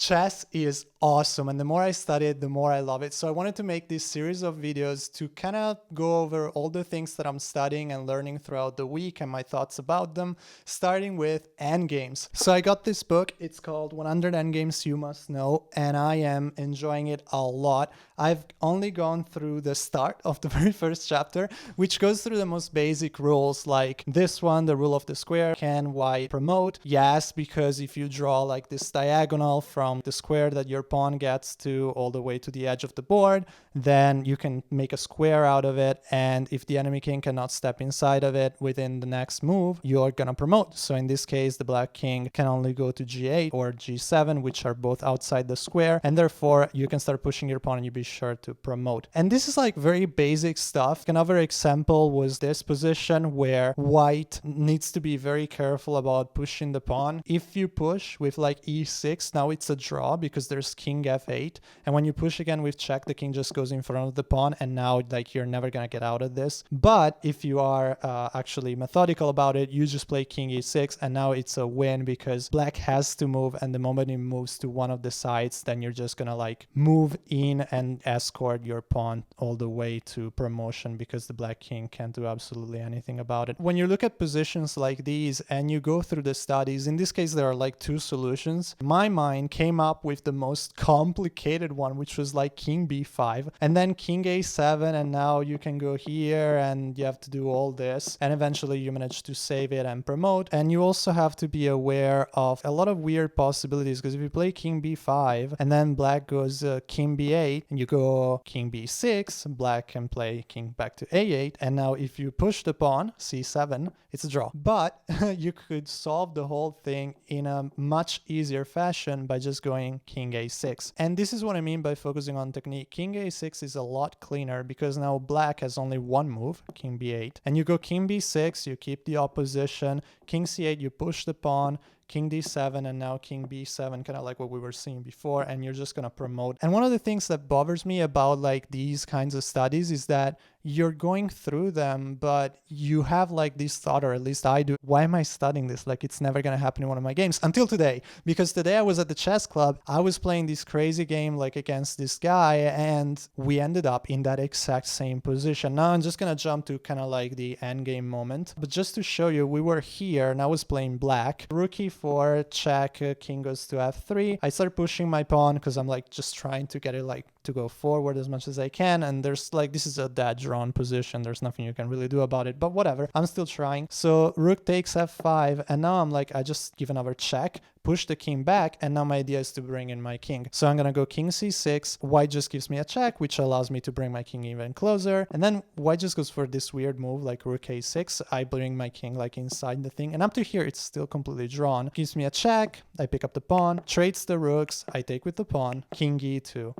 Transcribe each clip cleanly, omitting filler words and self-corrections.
Chess is awesome, and the more I study it, the more I love it. So I wanted to make this series of videos to kind of go over all the things that I'm studying and learning throughout the week and my thoughts about them, starting with Endgames. So I got this book, it's called 100 Endgames You Must Know, and I am enjoying it a lot. I've only gone through the start of the very first chapter, which goes through the most basic rules, like this one, the rule of the square. Can white promote? Yes, because if you draw like this diagonal from the square that your pawn gets to all the way to the edge of the board, then you can make a square out of it, and if the enemy king cannot step inside of it within the next move, you're gonna promote. So in this case, the black king can only go to g8 or g7, which are both outside the square, and therefore you can start pushing your pawn and you be sure to promote. And this is like very basic stuff. Another example was this position where white needs to be very careful about pushing the pawn. If you push with like e6, now it's a draw because there's king f8, and when you push again with check, the king just goes in front of the pawn, and now like you're never gonna get out of this. But if you are actually methodical about it, you just play king e6, and now it's a win because black has to move, and the moment he moves to one of the sides, then you're just gonna like move in and escort your pawn all the way to promotion because the black king can't do absolutely anything about it. When you look at positions like these and you go through the studies, in this case there are like two solutions. My mind came up with the most complicated one, which was like king b5 and then king a7, and now you can go here and you have to do all this, and eventually you manage to save it and promote. And you also have to be aware of a lot of weird possibilities, because if you play king b5 and then black goes king b8 and you go king b6, black can play king back to a8, and now if you push the pawn c7, it's a draw. But you could solve the whole thing in a much easier fashion by just going king a6. And this is what I mean by focusing on technique. King a6 is a lot cleaner because now black has only one move, king b8, and you go king b6, you keep the opposition, king c8, you push the pawn, king d7, and now king b7, kind of like what we were seeing before, and you're just gonna promote. And one of the things that bothers me about like these kinds of studies is that you're going through them, but you have like this thought, or at least I do, why am I studying this? Like it's never gonna happen in one of my games. Until today, because today I was at the chess club, I was playing this crazy game like against this guy, and we ended up in that exact same position. Now I'm just gonna jump to kind of like the end game moment, but just to show you, we were here and I was playing black, rook e4, check, king goes to f3. I start pushing my pawn because I'm like just trying to get it like to go forward as much as I can, and there's like, this is a dead drawn position, there's nothing you can really do about it, but whatever, I'm still trying. So rook takes f5, and now I'm like, I just give another check, push the king back, and now my idea is to bring in my king. So I'm gonna go king c6, white just gives me a check, which allows me to bring my king even closer, and then white just goes for this weird move like rook a6. I bring my king like inside the thing, and up to here it's still completely drawn. Gives me a check, I pick up the pawn, trades the rooks, I take with the pawn, king e2.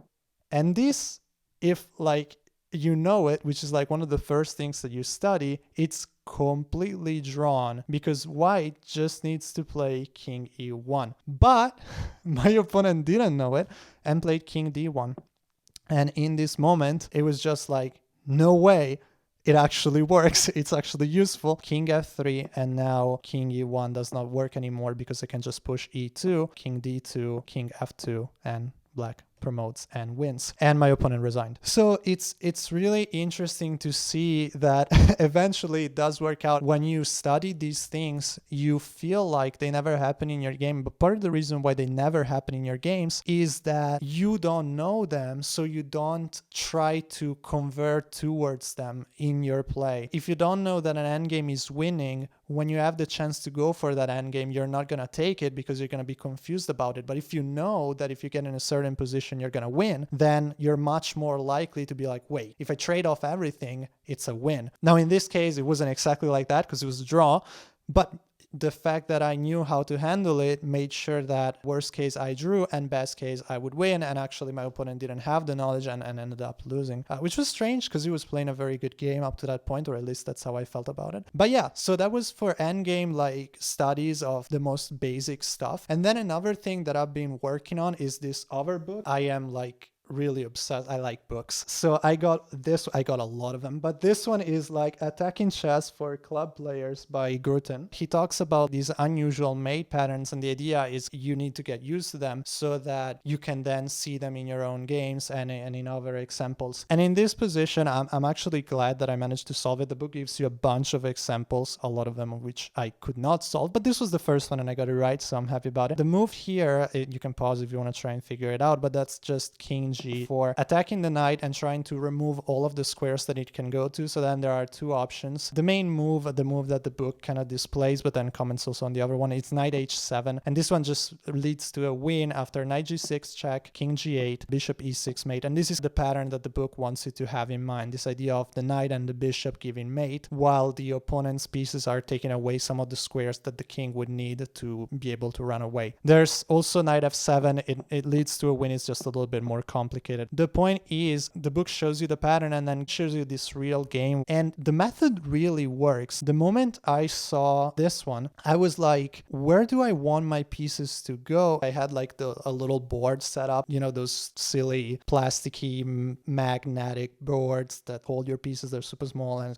And this, if like you know it, which is like one of the first things that you study, it's completely drawn because white just needs to play king e1. But my opponent didn't know it and played king d1. And in this moment, it was just like, no way. It actually works. It's actually useful. King f3, and now king e1 does not work anymore because I can just push e2, king d2, king f2, and black promotes and wins, and my opponent resigned. So it's really interesting to see that eventually it does work out. When you study these things, you feel like they never happen in your game, but part of the reason why they never happen in your games is that you don't know them, so you don't try to convert towards them in your play. If you don't know that an endgame is winning, when you have the chance to go for that endgame, you're not gonna take it because you're gonna be confused about it. But if you know that if you get in a certain position you're gonna win, then you're much more likely to be like, wait, if I trade off everything, it's a win. Now in this case, it wasn't exactly like that because it was a draw, but the fact that I knew how to handle it made sure that worst case I drew and best case I would win, and actually my opponent didn't have the knowledge and ended up losing, which was strange because he was playing a very good game up to that point, or at least that's how I felt about it. But yeah, so that was for endgame like studies of the most basic stuff. And then another thing that I've been working on is this other book. I am like really obsessed. I like books. So I got a lot of them, but this one is like Attacking Chess for Club Players by Gruten. He talks about these unusual mate patterns, and the idea is you need to get used to them so that you can then see them in your own games and in other examples. And in this position, I'm actually glad that I managed to solve it. The book gives you a bunch of examples, a lot of them of which I could not solve, but this was the first one and I got it right, so I'm happy about it. The move here, you can pause if you want to try and figure it out, but that's just King G4, attacking the knight and trying to remove all of the squares that it can go to. So then there are two options. The main move, the move that the book kind of displays, but then comments also on the other one, it's knight h7, and this one just leads to a win after knight g6 check, king g8, bishop e6 mate. And this is the pattern that the book wants you to have in mind, this idea of the knight and the bishop giving mate, while the opponent's pieces are taking away some of the squares that the king would need to be able to run away. There's also knight f7. It leads to a win. It's just a little bit more complicated. The point is, the book shows you the pattern and then shows you this real game, and the method really works. The moment I saw this one, I was like, where do I want my pieces to go? I had like a little board set up, you know, those silly plasticky magnetic boards that hold your pieces. They're super small, and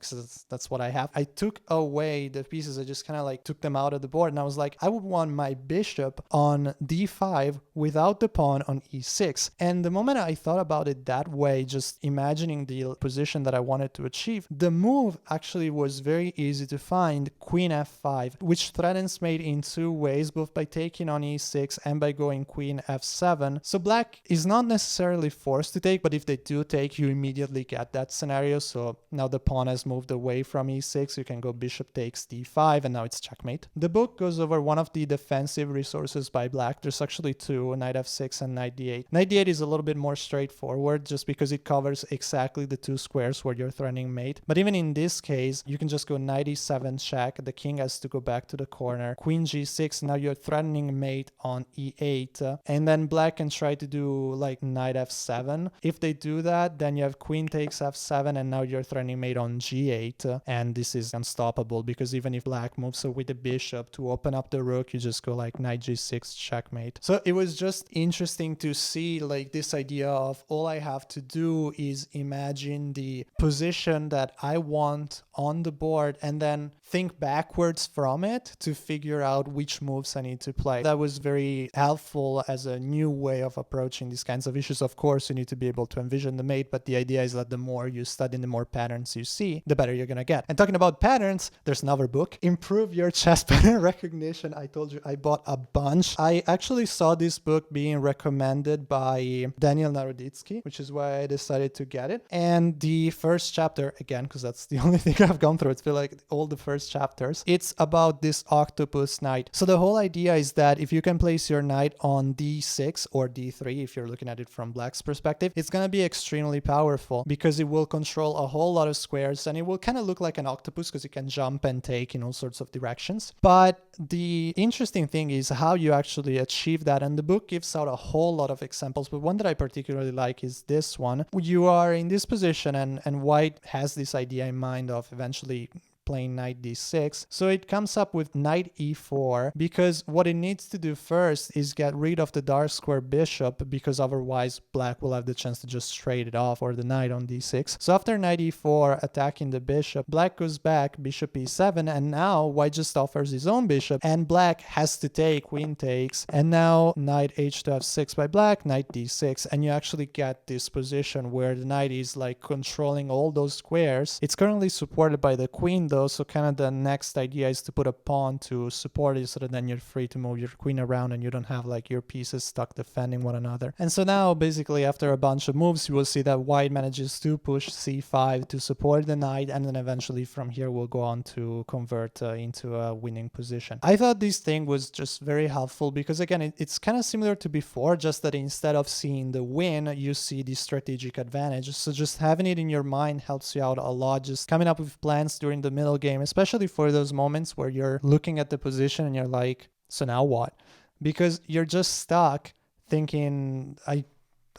that's what I have. I took away the pieces. I just kind of like took them out of the board, and I was like, I would want my bishop on d5 without the pawn on e6. And the moment I thought about it that way, just imagining the position that I wanted to achieve, the move actually was very easy to find, queen f5, which threatens mate in two ways, both by taking on e6 and by going queen f7. So black is not necessarily forced to take, but if they do take, you immediately get that scenario. So now the pawn has moved away from e6, you can go bishop takes d5, and now it's checkmate. The book goes over one of the defensive resources by black. There's actually two, knight f6 and knight d8. Knight d8 is a little bit more straightforward just because it covers exactly the two squares where you're threatening mate. But even in this case, you can just go knight e7 check, the king has to go back to the corner, queen g6, now you're threatening mate on e8, and then black can try to do like knight f7. If they do that, then you have queen takes f7, and now you're threatening mate on g8, and this is unstoppable because even if black moves with the bishop to open up the rook, you just go like knight g6 checkmate. So it was just interesting to see like this idea of all I have to do is imagine the position that I want on the board and then think backwards from it to figure out which moves I need to play. That was very helpful as a new way of approaching these kinds of issues. Of course, you need to be able to envision the mate, but the idea is that the more you study, the more patterns you see, the better you're gonna get. And talking about patterns, there's another book, Improve Your Chess Pattern Recognition. I told you I bought a bunch. I actually saw this book being recommended by Daniel Naroditsky, which is why I decided to get it. And the first chapter, again, because that's the only thing I've gone through, it's been like all the first chapters, it's about this Octopus Knight. So the whole idea is that if you can place your knight on d6 or d3, if you're looking at it from black's perspective, it's going to be extremely powerful because it will control a whole lot of squares and it will kind of look like an octopus because it can jump and take in all sorts of directions. But the interesting thing is how you actually achieve that, and the book gives out a whole lot of examples, but one that I particularly like is this one. You are in this position and white has this idea in mind of eventually playing knight d6. So it comes up with knight e4 because what it needs to do first is get rid of the dark square bishop, because otherwise black will have the chance to just trade it off or the knight on d6. So after knight e4 attacking the bishop, black goes back, bishop e7, and now white just offers his own bishop and black has to take, queen takes, and now knight h2 f6 by black, knight d6, and you actually get this position where the knight is like controlling all those squares. It's currently supported by the queen though, so kind of the next idea is to put a pawn to support it so that then you're free to move your queen around and you don't have like your pieces stuck defending one another. And so now basically after a bunch of moves, you will see that white manages to push c5 to support the knight, and then eventually from here we'll go on to convert into a winning position. I thought this thing was just very helpful because again, it's kind of similar to before, just that instead of seeing the win, you see the strategic advantage. So just having it in your mind helps you out a lot, just coming up with plans during the middle game, especially for those moments where you're looking at the position and you're like, so now what? Because you're just stuck thinking, I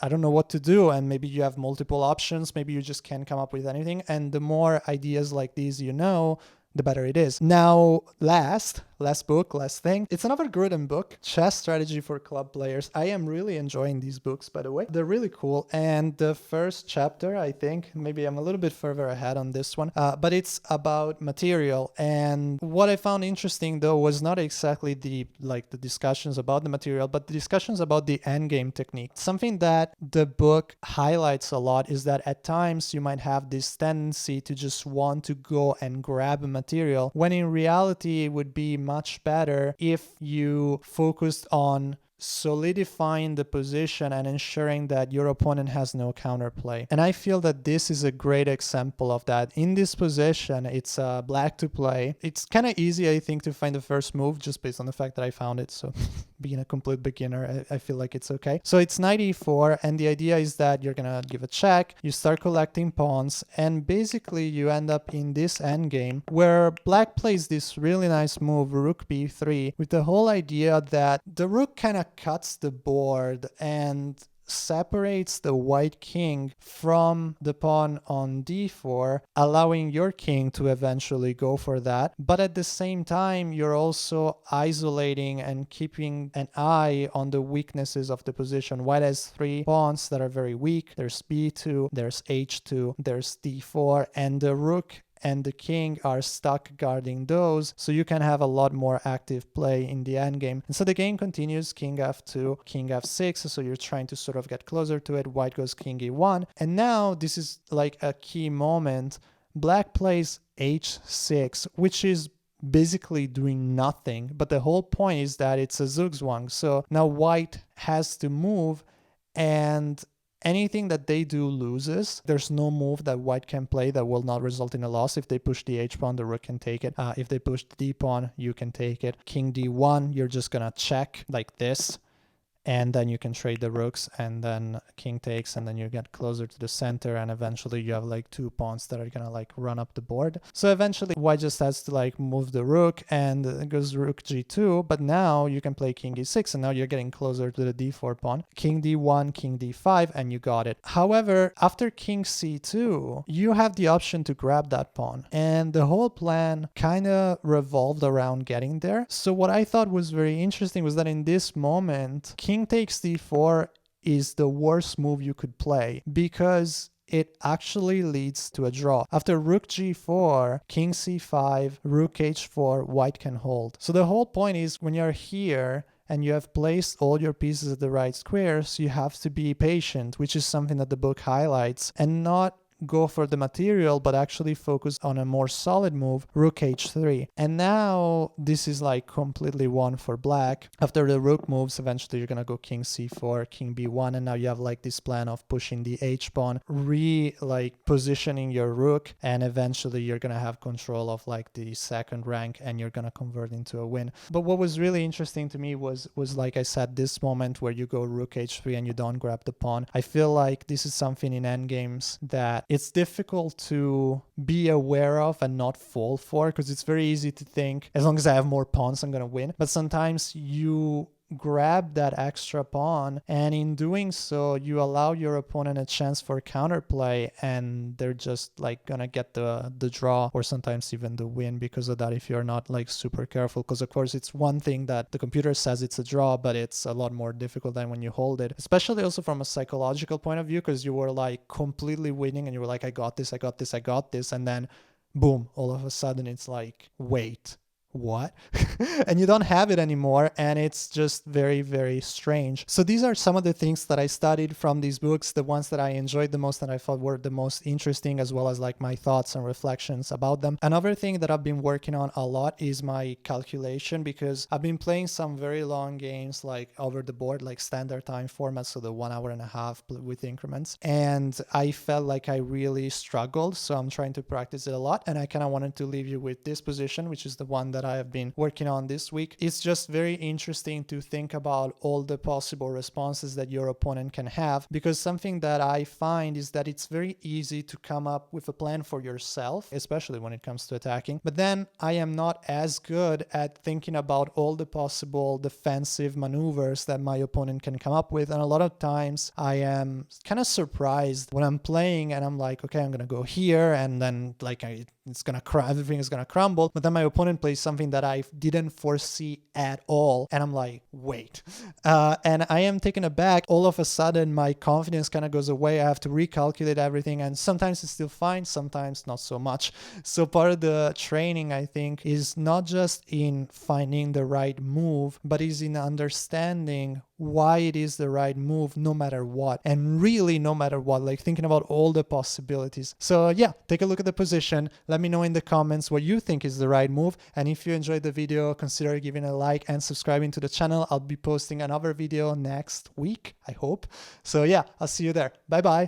don't know what to do, and maybe you have multiple options, maybe you just can't come up with anything. And the more ideas like these the better it is. Now, last book, last thing. It's another Grudem book, Chess Strategy for Club Players. I am really enjoying these books, by the way. They're really cool. And the first chapter, I think, maybe I'm a little bit further ahead on this one, but it's about material. And what I found interesting, though, was not exactly the discussions about the material, but the discussions about the endgame technique. Something that the book highlights a lot is that at times you might have this tendency to just want to go and grab a material, when in reality it would be much better if you focused on solidifying the position and ensuring that your opponent has no counterplay. And I feel that this is a great example of that. In this position, it's black to play. It's kind of easy, I think, to find the first move just based on the fact that I found it. So being a complete beginner, I feel like it's okay. So it's knight e4, and the idea is that you're gonna give a check, you start collecting pawns, and basically you end up in this endgame where black plays this really nice move, rook b3, with the whole idea that the rook kind of cuts the board and separates the white king from the pawn on d4, allowing your king to eventually go for that. But at the same time, you're also isolating and keeping an eye on the weaknesses of the position. White has three pawns that are very weak. There's b2, there's h2, there's d4, and the rook and the king are stuck guarding those, so you can have a lot more active play in the endgame. And so the game continues, king f2, king f6, so you're trying to sort of get closer to it. White goes king e1, and now this is like a key moment. Black plays h6, which is basically doing nothing, but the whole point is that it's a zugzwang. So now white has to move, and anything that they do loses. There's no move that white can play that will not result in a loss. If they push the h-pawn, the rook can take it. If they push the d-pawn, you can take it. King d1, you're just gonna check like this, and then you can trade the rooks, and then king takes, and then you get closer to the center, and eventually you have like two pawns that are gonna like run up the board. So eventually white just has to like move the rook, and it goes rook g2, but now you can play king e6, and now you're getting closer to the d4 pawn. King d1, king d5, and you got it. However, after king c2, you have the option to grab that pawn, and the whole plan kind of revolved around getting there. So what I thought was very interesting was that in this moment, king takes d4 is the worst move you could play, because it actually leads to a draw. After rook g4, king c5, rook h4, white can hold. So the whole point is, when you're here and you have placed all your pieces at the right squares, you have to be patient, which is something that the book highlights, and not go for the material, but actually focus on a more solid move, rook h3. And now this is like completely won for black. After the rook moves, eventually you're gonna go king c4, king b1, and now you have like this plan of pushing the h-pawn, positioning your rook, and eventually you're gonna have control of like the second rank, and you're gonna convert into a win. But what was really interesting to me was like I said, this moment where you go rook h3 and you don't grab the pawn. I feel like this is something in endgames that it's difficult to be aware of and not fall for, because it's very easy to think, as long as I have more pawns, I'm going to win. But sometimes you grab that extra pawn, and in doing so, you allow your opponent a chance for counterplay, and they're just like gonna get the draw, or sometimes even the win because of that, if you're not like super careful. Because of course it's one thing that the computer says it's a draw, but it's a lot more difficult than when you hold it, especially also from a psychological point of view, because you were like completely winning and you were like, I got this, and then boom, all of a sudden it's like, wait, what? And you don't have it anymore, and it's just very, very strange. So these are some of the things that I studied from these books, the ones that I enjoyed the most and I thought were the most interesting, as well as like my thoughts and reflections about them. Another thing that I've been working on a lot is my calculation, because I've been playing some very long games like over the board, like standard time format, so the 1 hour and a half with increments, and I felt like I really struggled. So I'm trying to practice it a lot, and I kind of wanted to leave you with this position, which is the one that that I have been working on this week. It's just very interesting to think about all the possible responses that your opponent can have, because something that I find is that it's very easy to come up with a plan for yourself, especially when it comes to attacking. But then I am not as good at thinking about all the possible defensive maneuvers that my opponent can come up with. And a lot of times I am kind of surprised when I'm playing and I'm like, okay, I'm going to go here, and then like everything is going to crumble. But then my opponent plays something that I didn't foresee at all. And I'm like, wait. And I am taken aback. All of a sudden, my confidence kind of goes away. I have to recalculate everything. And sometimes it's still fine, sometimes not so much. So part of the training, I think, is not just in finding the right move, but is in understanding why it is the right move no matter what. And really no matter what, like thinking about all the possibilities. So yeah, take a look at the position. Let me know in the comments what you think is the right move. And if you enjoyed the video, consider giving a like and subscribing to the channel. I'll be posting another video next week, I hope. So yeah, I'll see you there. Bye bye.